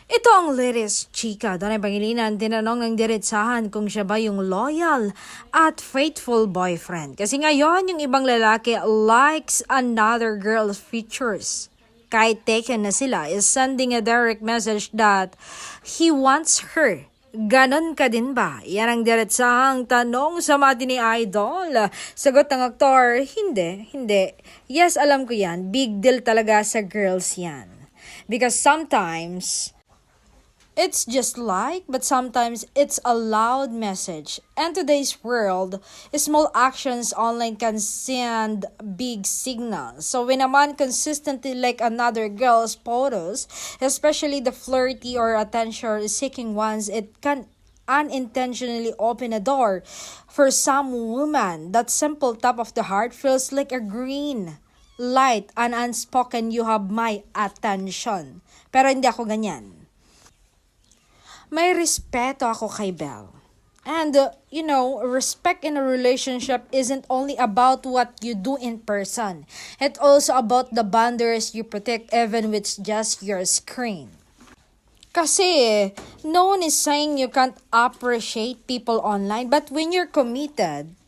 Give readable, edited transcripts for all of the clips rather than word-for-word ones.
Ito ang latest chika. Doon ay Pangilinan, tinanong ng diretsahan kung siya ba yung loyal at faithful boyfriend. Kasi ngayon, yung ibang lalaki likes another girl's features. Kahit taken na sila, is sending a direct message that he wants her. Ganon ka din ba? Yan ang diretsahang tanong sa mati ni Idol. Sagot ng aktor, hindi. Yes, alam ko yan. Big deal talaga sa girls yan. Because sometimes, it's just like, but sometimes it's a loud message. And today's world, small actions online can send big signals. So when a man consistently like another girl's photos, especially the flirty or attention-seeking ones, it can unintentionally open a door for some woman. That simple tap of the heart feels like a green light, an unspoken, you have my attention. Pero hindi ako ganyan. May respeto ako kay Belle. And, respect in a relationship isn't only about what you do in person. It's also about the boundaries you protect even with just your screen. Kasi, no one is saying you can't appreciate people online, but when you're committed,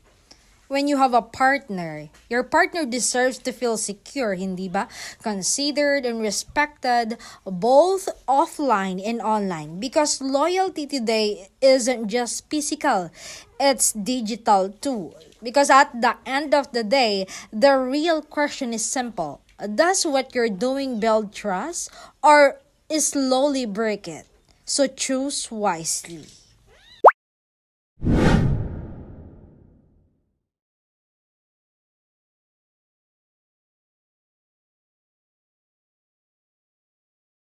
when you have a partner, your partner deserves to feel secure, hindi ba? Considered and respected both offline and online. Because loyalty today isn't just physical, it's digital too. Because at the end of the day, the real question is simple. Does what you're doing build trust or slowly break it? So choose wisely.